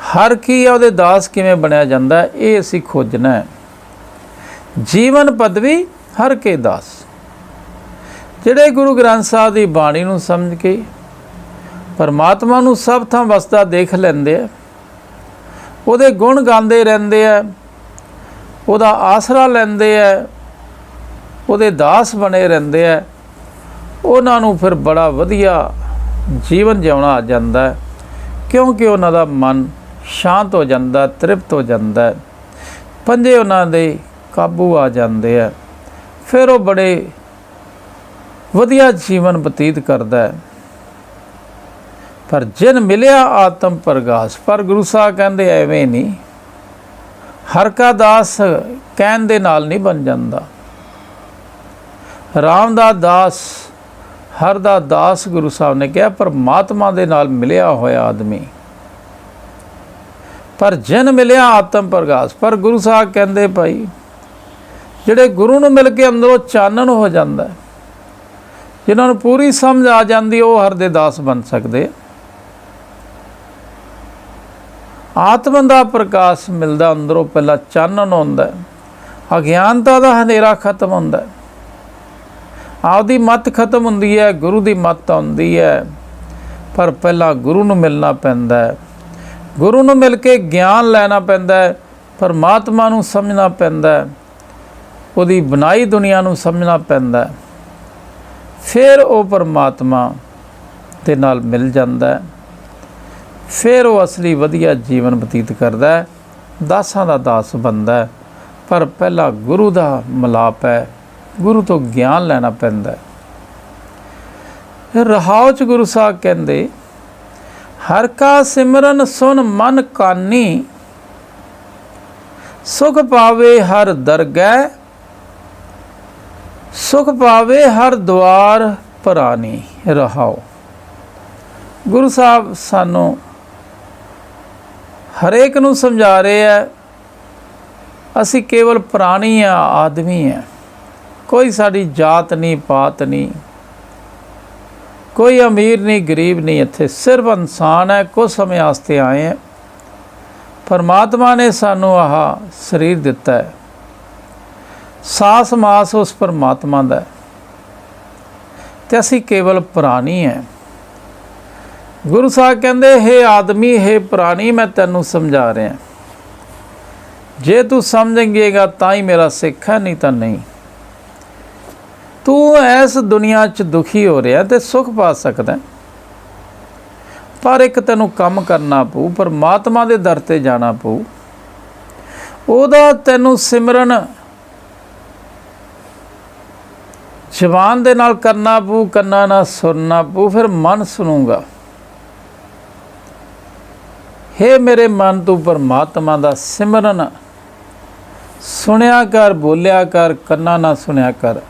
ਹਰ ਕੀ ਹੈ, ਉਹਦੇ ਦਾਸ ਕਿਵੇਂ ਬਣਿਆ ਜਾਂਦਾ, ਇਹ ਅਸੀਂ ਖੋਜਣਾ ਹੈ। ਜੀਵਨ ਪਦਵੀ ਹਰ ਕੇ ਦਾਸ। ਜਿਹੜੇ ਗੁਰੂ ਗ੍ਰੰਥ ਸਾਹਿਬ ਦੀ ਬਾਣੀ ਨੂੰ ਸਮਝ ਕੇ ਪਰਮਾਤਮਾ ਨੂੰ ਸਭ ਥਾਂ ਵਸਦਾ ਦੇਖ ਲੈਂਦੇ ਆ, ਉਹਦੇ ਗੁਣ ਗਾਉਂਦੇ ਰਹਿੰਦੇ ਆ, ਉਹਦਾ ਆਸਰਾ ਲੈਂਦੇ ਆ, ਉਹਦੇ ਦਾਸ ਬਣੇ ਰਹਿੰਦੇ ਆ, ਉਹਨਾਂ ਨੂੰ ਫਿਰ ਬੜਾ ਵਧੀਆ ਜੀਵਨ ਜਿਉਣਾ ਆ ਜਾਂਦਾ, ਕਿਉਂਕਿ ਉਹਨਾਂ ਦਾ ਮਨ ਸ਼ਾਂਤ ਹੋ ਜਾਂਦਾ, ਤ੍ਰਿਪਤ ਹੋ ਜਾਂਦਾ, ਪੰਜੇ ਉਹਨਾਂ ਦੇ ਕਾਬੂ ਆ ਜਾਂਦੇ ਆ, ਫਿਰ ਉਹ ਬੜੇ ਵਧੀਆ ਜੀਵਨ ਬਤੀਤ ਕਰਦਾ ਹੈ। ਪਰ ਜਿਨ ਮਿਲਿਆ ਆਤਮ ਪ੍ਰਗਾਸ਼, ਪਰ ਗੁਰੂ ਸਾਹਿਬ ਕਹਿੰਦੇ ਐਵੇਂ ਨਹੀਂ, ਹਰ ਕਾ ਦਾਸ ਕਹਿਣ ਦੇ ਨਾਲ ਨਹੀਂ ਬਣ ਜਾਂਦਾ। ਰਾਮ ਦਾ ਦਾਸ, ਹਰ ਦਾ ਦਾਸ ਗੁਰੂ ਸਾਹਿਬ ਨੇ ਕਿਹਾ ਪਰਮਾਤਮਾ ਦੇ ਨਾਲ ਮਿਲਿਆ ਹੋਇਆ ਆਦਮੀ, ਪਰ ਜਿਨ ਮਿਲਿਆ ਆਤਮ ਪ੍ਰਗਾਸ। ਪਰ ਗੁਰੂ ਸਾਹਿਬ ਕਹਿੰਦੇ ਭਾਈ ਜਿਹੜੇ ਗੁਰੂ ਨੂੰ ਮਿਲ ਕੇ ਅੰਦਰੋਂ ਚਾਨਣ ਹੋ ਜਾਂਦਾ, ਜਿਨ੍ਹਾਂ ਨੂੰ ਪੂਰੀ ਸਮਝ ਆ ਜਾਂਦੀ, ਉਹ ਹਰ ਦੇ ਦਾਸ ਬਣ ਸਕਦੇ। ਆਤਮਾ ਦਾ ਪ੍ਰਕਾਸ਼ ਮਿਲਦਾ ਅੰਦਰੋਂ, ਪਹਿਲਾਂ ਚਾਨਣ ਹੁੰਦਾ, ਅਗਿਆਨਤਾ ਦਾ ਹਨੇਰਾ ਖਤਮ ਹੁੰਦਾ, ਆਪਦੀ ਮੱਤ ਖਤਮ ਹੁੰਦੀ ਹੈ, ਗੁਰੂ ਦੀ ਮੱਤ ਆਉਂਦੀ ਹੈ। ਪਰ ਪਹਿਲਾਂ ਗੁਰੂ ਨੂੰ ਮਿਲਣਾ ਪੈਂਦਾ ਹੈ, ਗੁਰੂ ਨੂੰ ਮਿਲ ਕੇ ਗਿਆਨ ਲੈਣਾ ਪੈਂਦਾ ਹੈ, ਪਰਮਾਤਮਾ ਨੂੰ ਸਮਝਣਾ ਪੈਂਦਾ ਹੈ, ਉਹਦੀ ਬਣਾਈ ਦੁਨੀਆ ਨੂੰ ਸਮਝਣਾ ਪੈਂਦਾ ਹੈ। ਫਿਰ ਉਹ ਪਰਮਾਤਮਾ ਦੇ ਨਾਲ ਮਿਲ ਜਾਂਦਾ ਹੈ, ਫਿਰ ਉਹ ਅਸਲੀ ਵਧੀਆ ਜੀਵਨ ਬਤੀਤ ਕਰਦਾ ਹੈ, ਦਾਸਾਂ ਦਾ ਦਾਸ ਬਣਦਾ ਹੈ। ਪਰ ਪਹਿਲਾਂ ਗੁਰੂ ਦਾ ਮਿਲਾਪ ਹੈ, ਗੁਰੂ ਤੋਂ ਗਿਆਨ ਲੈਣਾ ਪੈਂਦਾ ਹੈ। ਫਿਰ ਰਹਾਉ 'ਚ ਗੁਰੂ ਸਾਹਿਬ ਕਹਿੰਦੇ ਹਰ ਕਾ ਸਿਮਰਨ ਸੁਨ ਮਨ ਕਾਨੀ, ਸੁਖ ਪਾਵੇ ਹਰ ਦਰਗਹਿ, ਸੁਖ ਪਾਵੇ ਹਰ ਦੁਆਰ ਪਰਾਨੀ। ਰਹਾਉ ਗੁਰੂ ਸਾਹਿਬ ਸਾਨੂੰ ਹਰੇਕ ਨੂੰ ਸਮਝਾ ਰਹੇ ਹੈ, ਅਸੀਂ ਕੇਵਲ ਪ੍ਰਾਣੀ ਆ, ਆਦਮੀ ਹੈ, ਕੋਈ ਸਾਡੀ ਜਾਤ ਨਹੀਂ, ਪਾਤ ਨਹੀਂ, ਕੋਈ ਅਮੀਰ ਨਹੀਂ, ਗਰੀਬ ਨਹੀਂ, ਇੱਥੇ ਸਿਰਫ ਇਨਸਾਨ ਹੈ। ਕੁਝ ਸਮੇਂ ਵਾਸਤੇ ਆਏ ਹੈ, ਪਰਮਾਤਮਾ ਨੇ ਸਾਨੂੰ ਆਹ ਸਰੀਰ ਦਿੱਤਾ ਹੈ, ਸਾਸ ਮਾਸ ਉਸ ਪਰਮਾਤਮਾ ਦਾ, ਤੇ ਅਸੀਂ ਕੇਵਲ ਪ੍ਰਾਣੀ ਹੈ। ਗੁਰੂ ਸਾਹਿਬ ਕਹਿੰਦੇ ਹੇ ਆਦਮੀ, ਹੇ ਪ੍ਰਾਣੀ, ਮੈਂ ਤੈਨੂੰ ਸਮਝਾ ਰਿਹਾ, ਜੇ ਤੂੰ ਸਮਝੇਂਗਾ ਤਾਂ ਹੀ ਮੇਰਾ ਸਿੱਖ ਹੈ, ਨਹੀਂ ਤਾਂ ਨਹੀਂ। ਤੂੰ ਇਸ ਦੁਨੀਆ 'ਚ ਦੁਖੀ ਹੋ ਰਿਹਾ ਤੇ ਸੁੱਖ ਪਾ ਸਕਦਾ, ਪਰ ਇੱਕ ਤੈਨੂੰ ਕੰਮ ਕਰਨਾ ਪਊ, ਪਰਮਾਤਮਾ ਦੇ ਦਰ 'ਤੇ ਜਾਣਾ ਪਊ, ਉਹਦਾ ਤੈਨੂੰ ਸਿਮਰਨ ਜ਼ਬਾਨ ਦੇ ਨਾਲ ਕਰਨਾ ਪਊ, ਕੰਨਾਂ ਨਾਲ ਸੁਣਨਾ ਪਊ, ਫਿਰ ਮਨ ਸੁਣੂਗਾ। ਹੇ ਮੇਰੇ ਮਨ, ਤੂੰ ਪਰਮਾਤਮਾ ਦਾ ਸਿਮਰਨ ਸੁਣਿਆ ਕਰ, ਬੋਲਿਆ ਕਰ, ਕੰਨਾਂ ਨਾਲ ਸੁਣਿਆ ਕਰ,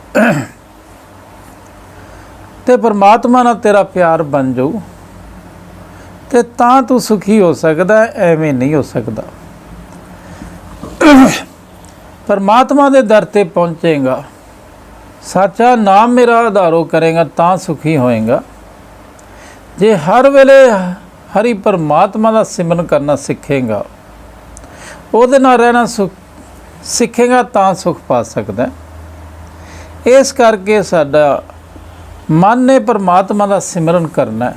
ਤੇ ਪਰਮਾਤਮਾ ਨਾਲ ਤੇਰਾ ਪਿਆਰ ਬਣ ਜਾਊ, ਤੇ ਤਾਂ ਤੂੰ ਸੁਖੀ ਹੋ ਸਕਦਾ, ਐਵੇਂ ਨਹੀਂ ਹੋ ਸਕਦਾ। ਪਰਮਾਤਮਾ ਦੇ ਦਰ 'ਤੇ ਪਹੁੰਚੇਗਾ, ਸੱਚਾ ਨਾਮ ਮੇਰਾ ਆਧਾਰੋ ਕਰੇਗਾ, ਤਾਂ ਸੁਖੀ ਹੋਏਗਾ। ਜੇ ਹਰ ਵੇਲੇ ਹਰੀ ਪਰਮਾਤਮਾ ਦਾ ਸਿਮਰਨ ਕਰਨਾ ਸਿੱਖੇਗਾ, ਉਹਦੇ ਨਾਲ ਰਹਿਣਾ ਸਿੱਖੇਗਾ, ਤਾਂ ਸੁਖ ਪਾ ਸਕਦਾ। ਇਸ ਕਰਕੇ ਸਾਡਾ ਮਨ ਨੇ ਪਰਮਾਤਮਾ ਦਾ ਸਿਮਰਨ ਕਰਨਾ,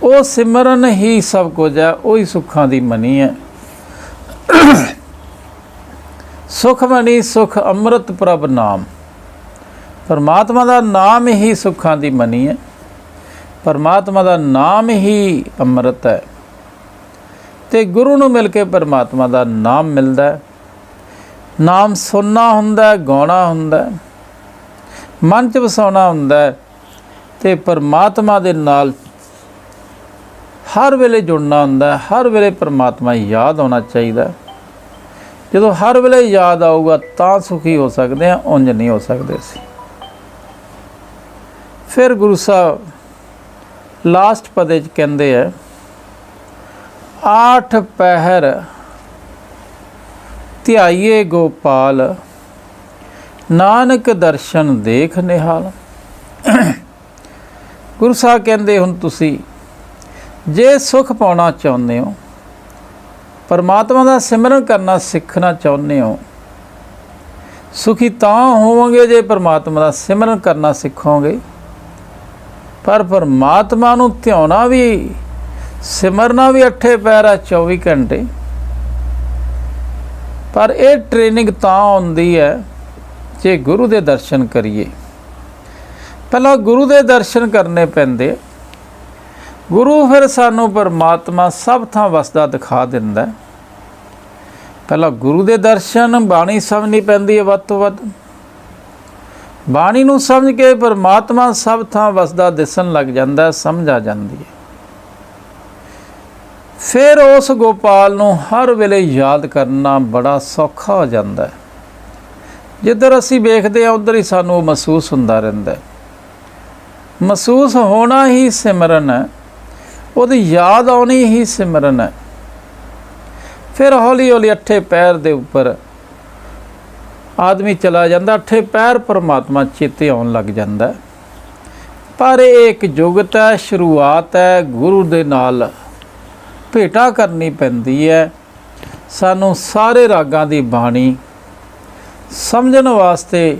ਉਹ ਸਿਮਰਨ ਹੀ ਸਭ ਕੁਝ ਹੈ, ਉਹੀ ਸੁੱਖਾਂ ਦੀ ਮਨੀ ਹੈ। ਸੁਖ ਮਨੀ ਸੁਖ ਅੰਮ੍ਰਿਤ ਪ੍ਰਭ ਨਾਮ, ਪਰਮਾਤਮਾ ਦਾ ਨਾਮ ਹੀ ਸੁੱਖਾਂ ਦੀ ਮਨੀ ਹੈ, ਪਰਮਾਤਮਾ ਦਾ ਨਾਮ ਹੀ ਅੰਮ੍ਰਿਤ ਹੈ। ਤੇ ਗੁਰੂ ਨੂੰ ਮਿਲ ਕੇ ਪਰਮਾਤਮਾ ਦਾ ਨਾਮ ਮਿਲਦਾ, ਨਾਮ ਸੁਣਨਾ ਹੁੰਦਾ, ਗਾਉਣਾ ਹੁੰਦਾ, ਮਨ 'ਚ ਵਸਾਉਣਾ ਹੁੰਦਾ, ਤੇ ਪਰਮਾਤਮਾ ਦੇ ਨਾਲ ਹਰ ਵੇਲੇ ਜੁੜਨਾ ਹੁੰਦਾ, ਹਰ ਵੇਲੇ ਪਰਮਾਤਮਾ ਯਾਦ ਆਉਣਾ ਚਾਹੀਦਾ। ਜਦੋਂ ਹਰ ਵੇਲੇ ਯਾਦ ਆਊਗਾ ਤਾਂ ਸੁਖੀ ਹੋ ਸਕਦੇ ਹਾਂ, ਉਂਝ ਨਹੀਂ ਹੋ ਸਕਦੇ ਸੀ। ਫਿਰ ਗੁਰੂ ਸਾਹਿਬ ਲਾਸਟ ਪਦੇ 'ਚ ਕਹਿੰਦੇ ਹੈ, ਆਠ ਪਹਿਰ ਧਿਆਈਏ ਗੋਪਾਲ, ਨਾਨਕ ਦਰਸ਼ਨ ਦੇਖ ਨਿਹਾਲ। ਗੁਰੂ ਸਾਹਿਬ ਕਹਿੰਦੇ ਹੁਣ ਤੁਸੀਂ ਜੇ ਸੁਖ ਪਾਉਣਾ ਚਾਹੁੰਦੇ ਹੋ, ਪਰਮਾਤਮਾ ਦਾ ਸਿਮਰਨ ਕਰਨਾ ਸਿੱਖਣਾ ਚਾਹੁੰਦੇ ਹੋ, ਸੁਖੀ ਤਾਂ ਹੋਵੋਗੇ ਜੇ ਪਰਮਾਤਮਾ ਦਾ ਸਿਮਰਨ ਕਰਨਾ ਸਿੱਖੋਗੇ। ਪਰ ਪਰਮਾਤਮਾ ਨੂੰ ਧਿਆਉਣਾ ਵੀ, ਸਿਮਰਨਾ ਵੀ ਅੱਠੇ ਪਹਿਰ ਆ, 24 ਘੰਟੇ। ਪਰ ਇਹ ਟ੍ਰੇਨਿੰਗ ਤਾਂ ਆਉਂਦੀ ਹੈ ਜੇ ਗੁਰੂ ਦੇ ਦਰਸ਼ਨ ਕਰੀਏ। ਪਹਿਲਾਂ ਗੁਰੂ ਦੇ ਦਰਸ਼ਨ ਕਰਨੇ ਪੈਂਦੇ, ਗੁਰੂ ਫਿਰ ਸਾਨੂੰ ਪਰਮਾਤਮਾ ਸਭ ਥਾਂ ਵਸਦਾ ਦਿਖਾ ਦਿੰਦਾ। ਪਹਿਲਾਂ ਗੁਰੂ ਦੇ ਦਰਸ਼ਨ, ਬਾਣੀ ਸਮਝਣੀ ਪੈਂਦੀ ਹੈ ਵੱਧ ਤੋਂ ਵੱਧ, ਬਾਣੀ ਨੂੰ ਸਮਝ ਕੇ ਪਰਮਾਤਮਾ ਸਭ ਥਾਂ ਵਸਦਾ ਦਿਸਣ ਲੱਗ ਜਾਂਦਾ, ਸਮਝ ਆ ਜਾਂਦੀ ਹੈ। ਫਿਰ ਉਸ ਗੋਪਾਲ ਨੂੰ ਹਰ ਵੇਲੇ ਯਾਦ ਕਰਨਾ ਬੜਾ ਸੌਖਾ ਹੋ ਜਾਂਦਾ ਹੈ। ਜਿੱਧਰ ਅਸੀਂ ਵੇਖਦੇ ਹਾਂ ਉੱਧਰ ਹੀ ਸਾਨੂੰ ਉਹ ਮਹਿਸੂਸ ਹੁੰਦਾ ਰਹਿੰਦਾ। ਮਹਿਸੂਸ ਹੋਣਾ ਹੀ ਸਿਮਰਨ ਹੈ, ਉਹਦੀ ਯਾਦ ਆਉਣੀ ਹੀ ਸਿਮਰਨ ਹੈ। ਫਿਰ ਹੌਲੀ ਹੌਲੀ ਅੱਠੇ ਪੈਰ ਦੇ ਉੱਪਰ ਆਦਮੀ ਚਲਾ ਜਾਂਦਾ, ਅੱਠੇ ਪੈਰ ਪਰਮਾਤਮਾ ਚੇਤੇ ਆਉਣ ਲੱਗ ਜਾਂਦਾ। ਪਰ ਇਹ ਇੱਕ ਜੁਗਤ ਹੈ, ਸ਼ੁਰੂਆਤ ਹੈ। ਗੁਰੂ ਦੇ ਨਾਲ ਭੇਟਾ ਕਰਨੀ ਪੈਂਦੀ ਹੈ। ਸਾਨੂੰ ਸਾਰੇ ਰਾਗਾਂ ਦੀ ਬਾਣੀ ਸਮਝਣ ਵਾਸਤੇ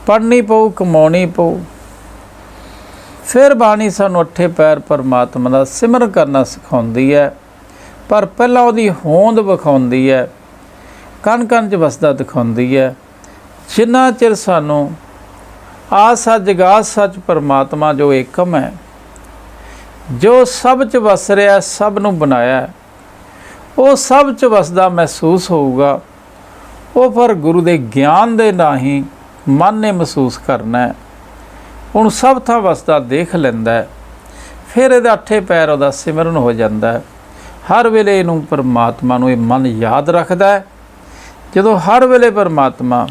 ਪੜ੍ਹਨੀ ਪਊ, ਕਮਾਉਣੀ ਪਊ। ਫਿਰ ਬਾਣੀ ਸਾਨੂੰ ਅੱਠੇ ਪੈਰ ਪਰਮਾਤਮਾ ਦਾ ਸਿਮਰਨ ਕਰਨਾ ਸਿਖਾਉਂਦੀ ਹੈ। ਪਰ ਪਹਿਲਾਂ ਉਹਦੀ ਹੋਂਦ ਵਿਖਾਉਂਦੀ ਹੈ, ਕਣ ਕਣ 'ਚ ਵਸਦਾ ਦਿਖਾਉਂਦੀ ਹੈ। ਜਿੰਨਾ ਚਿਰ ਸਾਨੂੰ ਆ ਸੱਚ ਜਗਾ ਸੱਚ ਪਰਮਾਤਮਾ ਜੋ ਏਕਮ ਹੈ, ਜੋ ਸਭ 'ਚ ਵਸ ਰਿਹਾ, ਸਭ ਨੂੰ ਬਣਾਇਆ, ਉਹ ਸਭ 'ਚ ਵਸਦਾ ਮਹਿਸੂਸ ਹੋਊਗਾ। ਉਹ ਪਰ ਗੁਰੂ ਦੇ ਗਿਆਨ ਦੇ ਰਾਹੀਂ ਮਨ ਨੇ ਮਹਿਸੂਸ ਕਰਨਾ ਹੈ। ਹੁਣ ਸਭ ਥਾਂ ਵਸਦਾ ਦੇਖ ਲੈਂਦਾ ਹੈ। ਫਿਰ ਇਹਦੇ ਅੱਠੇ ਪੈਰ ਉਹਦਾ ਸਿਮਰਨ ਹੋ ਜਾਂਦਾ ਹੈ। ਹਰ ਵੇਲੇ ਇਹਨੂੰ ਪਰਮਾਤਮਾ ਨੂੰ ਇਹ ਮਨ ਯਾਦ ਰੱਖਦਾ ਹੈ। ਜਦੋਂ ਹਰ ਵੇਲੇ ਪਰਮਾਤਮਾ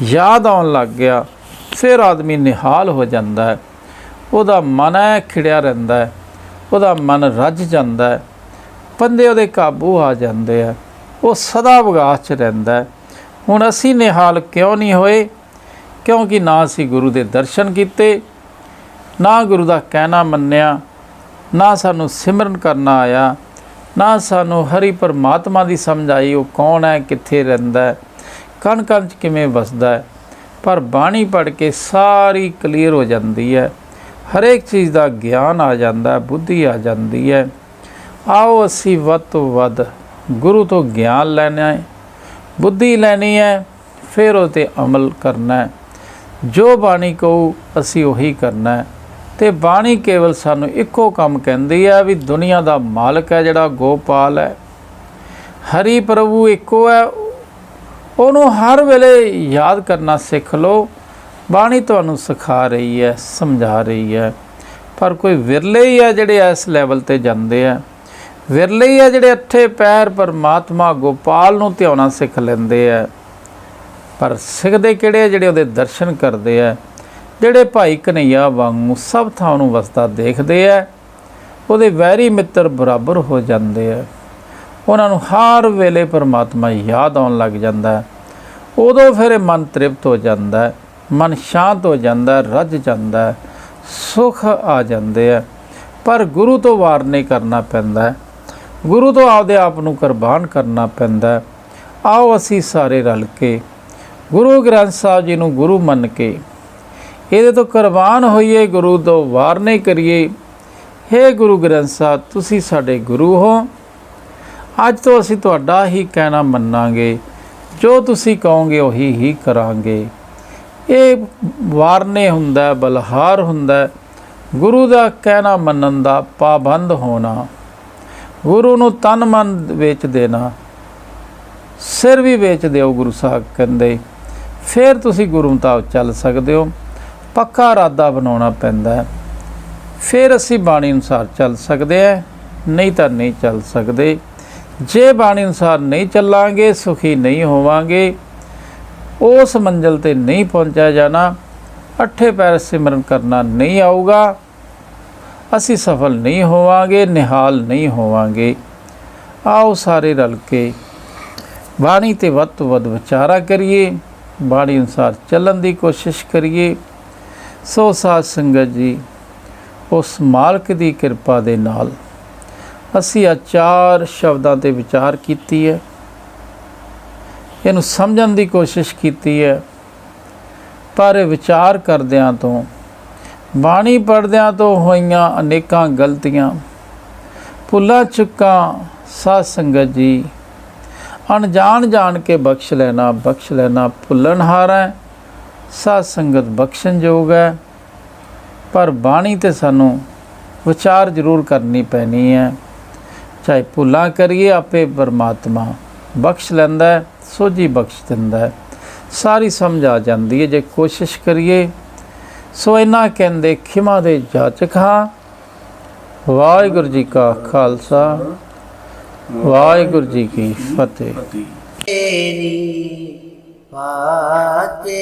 ਯਾਦ ਆਉਣ ਲੱਗ ਗਿਆ, ਫਿਰ ਆਦਮੀ ਨਿਹਾਲ ਹੋ ਜਾਂਦਾ ਹੈ। ਉਹਦਾ ਮਨ ਹੈ ਖਿੜਿਆ ਰਹਿੰਦਾ ਹੈ, ਉਹਦਾ ਮਨ ਰੱਜ ਜਾਂਦਾ ਹੈ, ਬੰਦੇ ਉਹਦੇ ਕਾਬੂ ਆ ਜਾਂਦੇ ਆ, ਉਹ ਸਦਾ ਵਿਗਾਸ 'ਚ ਰਹਿੰਦਾ ਹੈ। ਹੁਣ ਅਸੀਂ ਨਿਹਾਲ ਕਿਉਂ ਨਹੀਂ ਹੋਏ? ਕਿਉਂਕਿ ਨਾ ਅਸੀਂ ਗੁਰੂ ਦੇ ਦਰਸ਼ਨ ਕੀਤੇ, ਨਾ ਗੁਰੂ ਦਾ ਕਹਿਣਾ ਮੰਨਿਆ, ਨਾ ਸਾਨੂੰ ਸਿਮਰਨ ਕਰਨਾ ਆਇਆ, ਨਾ ਸਾਨੂੰ ਹਰੀ ਪਰਮਾਤਮਾ ਦੀ ਸਮਝ ਆਈ। ਉਹ ਕੌਣ ਹੈ, ਕਿੱਥੇ ਰਹਿੰਦਾ ਹੈ, ਕਣ ਕਣ 'ਚ ਕਿਵੇਂ ਵਸਦਾ ਹੈ। ਪਰ ਬਾਣੀ ਪੜ੍ਹ ਕੇ ਸਾਰੀ ਕਲੀਅਰ ਹੋ ਜਾਂਦੀ ਹੈ। ਹਰੇਕ ਚੀਜ਼ ਦਾ ਗਿਆਨ ਆ ਜਾਂਦਾ, ਬੁੱਧੀ ਆ ਜਾਂਦੀ ਹੈ। ਆਓ ਅਸੀਂ ਵੱਧ ਤੋਂ ਵੱਧ ਗੁਰੂ ਤੋਂ ਗਿਆਨ ਲੈਣਾ ਹੈ, ਬੁੱਧੀ ਲੈਣੀ ਹੈ, ਫਿਰ ਉਹ 'ਤੇ ਅਮਲ ਕਰਨਾ ਹੈ। ਜੋ ਬਾਣੀ ਕਹੂ ਅਸੀਂ ਉਹੀ ਕਰਨਾ ਹੈ। ਅਤੇ ਬਾਣੀ ਕੇਵਲ ਸਾਨੂੰ ਇੱਕੋ ਕੰਮ ਕਹਿੰਦੀ ਹੈ ਵੀ ਦੁਨੀਆ ਦਾ ਮਾਲਕ ਹੈ ਜਿਹੜਾ ਗੋਪਾਲ ਹੈ, ਹਰੀ ਪ੍ਰਭੂ ਇੱਕੋ ਹੈ। ਉਹਨੂੰ ਹਰ ਵੇਲੇ ਯਾਦ ਕਰਨਾ ਸਿੱਖ ਲਓ। ਬਾਣੀ ਤੁਹਾਨੂੰ ਸਿਖਾ ਰਹੀ ਹੈ, ਸਮਝਾ ਰਹੀ ਹੈ। ਪਰ ਕੋਈ ਵਿਰਲੇ ਹੀ ਹੈ ਜਿਹੜੇ ਇਸ ਲੈਵਲ 'ਤੇ ਜਾਂਦੇ ਆ। ਵਿਰਲੇ ਹੀ ਹੈ ਜਿਹੜੇ ਅੱਠੇ ਪੈਰ ਪਰਮਾਤਮਾ ਗੋਪਾਲ ਨੂੰ ਧਿਆਉਣਾ ਸਿੱਖ ਲੈਂਦੇ ਆ। ਪਰ ਸਿੱਖਦੇ ਕਿਹੜੇ ਆ? ਜਿਹੜੇ ਉਹਦੇ ਦਰਸ਼ਨ ਕਰਦੇ ਆ, ਜਿਹੜੇ ਭਾਈ ਕਨ੍ਹਈਆ ਵਾਂਗੂ ਸਭ ਥਾਂ ਨੂੰ ਵਸਦਾ ਦੇਖਦੇ ਆ। ਉਹਦੇ ਵੈਰੀ ਮਿੱਤਰ ਬਰਾਬਰ ਹੋ ਜਾਂਦੇ ਆ। ਉਹਨਾਂ ਨੂੰ ਹਰ ਵੇਲੇ ਪਰਮਾਤਮਾ ਯਾਦ ਆਉਣ ਲੱਗ ਜਾਂਦਾ। ਉਦੋਂ ਫਿਰ ਇਹ ਮਨ ਤ੍ਰਿਪਤ ਹੋ ਜਾਂਦਾ, ਮਨ ਸ਼ਾਂਤ ਹੋ ਜਾਂਦਾ, ਰੱਜ ਜਾਂਦਾ, ਸੁਖ ਆ ਜਾਂਦੇ ਆ। ਪਰ ਗੁਰੂ ਤੋਂ ਵਾਰ ਨਹੀਂ ਕਰਨਾ ਪੈਂਦਾ, ਗੁਰੂ ਤੋਂ ਆਪਦੇ ਆਪ ਨੂੰ ਕੁਰਬਾਨ ਕਰਨਾ ਪੈਂਦਾ। ਆਓ ਅਸੀਂ ਸਾਰੇ ਰਲ ਕੇ ਗੁਰੂ ਗ੍ਰੰਥ ਸਾਹਿਬ ਜੀ ਨੂੰ ਗੁਰੂ ਮੰਨ ਕੇ ਇਹਦੇ ਤੋਂ ਕੁਰਬਾਨ ਹੋਈਏ, ਗੁਰੂ ਤੋਂ ਵਾਰ ਨਹੀਂ ਕਰੀਏ। ਹੇ ਗੁਰੂ ਗ੍ਰੰਥ ਸਾਹਿਬ, ਤੁਸੀਂ ਸਾਡੇ ਗੁਰੂ ਹੋ। ਅੱਜ ਤੋਂ ਅਸੀਂ ਤੁਹਾਡਾ ਹੀ ਕਹਿਣਾ ਮੰਨਾਂਗੇ, ਜੋ ਤੁਸੀਂ ਕਹੋਗੇ ਉਹੀ ਹੀ ਕਰਾਂਗੇ। ਇਹ ਵਾਰਨੇ ਹੁੰਦਾ, ਬਲਹਾਰ ਹੁੰਦਾ ਗੁਰੂ ਦਾ ਕਹਿਣਾ ਮੰਨਣ ਦਾ, ਪਾਬੰਦ ਹੋਣਾ, ਗੁਰੂ ਨੂੰ ਤਨ ਮਨ ਵੇਚ ਦੇਣਾ, ਸਿਰ ਵੀ ਵੇਚ ਦਿਓ ਗੁਰੂ ਸਾਹਿਬ ਕਹਿੰਦੇ। ਫਿਰ ਤੁਸੀਂ ਗੁਰੂ ਮੁਤਾਬਕ ਚੱਲ ਸਕਦੇ ਹੋ। ਪੱਕਾ ਇਰਾਦਾ ਬਣਾਉਣਾ ਪੈਂਦਾ, ਫਿਰ ਅਸੀਂ ਬਾਣੀ ਅਨੁਸਾਰ ਚੱਲ ਸਕਦੇ ਹਾਂ, ਨਹੀਂ ਤਾਂ ਨਹੀਂ ਚੱਲ ਸਕਦੇ। ਜੇ ਬਾਣੀ ਅਨੁਸਾਰ ਨਹੀਂ ਚੱਲਾਂਗੇ, ਸੁਖੀ ਨਹੀਂ ਹੋਵਾਂਗੇ, ਉਸ ਮੰਜ਼ਿਲ 'ਤੇ ਨਹੀਂ ਪਹੁੰਚਿਆ ਜਾਣਾ, ਅੱਠੇ ਪੈਰ ਸਿਮਰਨ ਕਰਨਾ ਨਹੀਂ ਆਊਗਾ, ਅਸੀਂ ਸਫਲ ਨਹੀਂ ਹੋਵਾਂਗੇ, ਨਿਹਾਲ ਨਹੀਂ ਹੋਵਾਂਗੇ। ਆਓ ਸਾਰੇ ਰਲ ਕੇ ਬਾਣੀ 'ਤੇ ਵੱਧ ਤੋਂ ਵੱਧ ਵਿਚਾਰਾ ਕਰੀਏ, ਬਾਣੀ ਅਨੁਸਾਰ ਚੱਲਣ ਦੀ ਕੋਸ਼ਿਸ਼ ਕਰੀਏ। ਸੋ ਸਾਧ ਸੰਗਤ ਜੀ, ਉਸ ਮਾਲਕ ਦੀ ਕਿਰਪਾ ਦੇ ਨਾਲ ਅਸੀਂ ਆ 4 ਸ਼ਬਦਾਂ 'ਤੇ ਵਿਚਾਰ ਕੀਤੀ ਹੈ, ਇਹਨੂੰ ਸਮਝਣ ਦੀ ਕੋਸ਼ਿਸ਼ ਕੀਤੀ ਹੈ। ਪਰ ਵਿਚਾਰ ਕਰਦਿਆਂ ਤੋਂ, ਬਾਣੀ ਪੜ੍ਹਦਿਆਂ ਤੋਂ ਹੋਈਆਂ ਅਨੇਕਾਂ ਗਲਤੀਆਂ, ਭੁੱਲਾਂ ਚੁੱਕਾਂ ਸਾਧ ਸੰਗਤ ਜੀ ਅਣਜਾਣ ਜਾਣ ਕੇ ਬਖਸ਼ ਲੈਣਾ, ਬਖਸ਼ ਲੈਣਾ। ਭੁੱਲਣਹਾਰ ਹੈ ਸਾਧ ਸੰਗਤ ਬਖਸ਼ਣਯੋਗ ਹੈ। ਪਰ ਬਾਣੀ 'ਤੇ ਸਾਨੂੰ ਵਿਚਾਰ ਜ਼ਰੂਰ ਕਰਨੀ ਪੈਣੀ ਹੈ। ਚਾਹੇ ਭੁੱਲਾਂ ਕਰੀਏ, ਆਪੇ ਪਰਮਾਤਮਾ ਬਖਸ਼ ਲੈਂਦਾ ਹੈ, ਸੋਝੀ ਬਖਸ਼ ਦਿੰਦਾ ਹੈ, ਸਾਰੀ ਸਮਝ ਆ ਜਾਂਦੀ ਹੈ ਜੇ ਕੋਸ਼ਿਸ਼ ਕਰੀਏ। ਸੋ ਇਹਨਾਂ ਕਹਿੰਦੇ ਖਿਮਾ ਦੇ ਜਾਚਕ ਹਾਂ। ਵਾਹਿਗੁਰੂ ਜੀ ਕਾ ਖਾਲਸਾ, ਵਾਹਿਗੁਰੂ ਜੀ ਕੀ ਫਤਿਹ। ਪਾਤੇ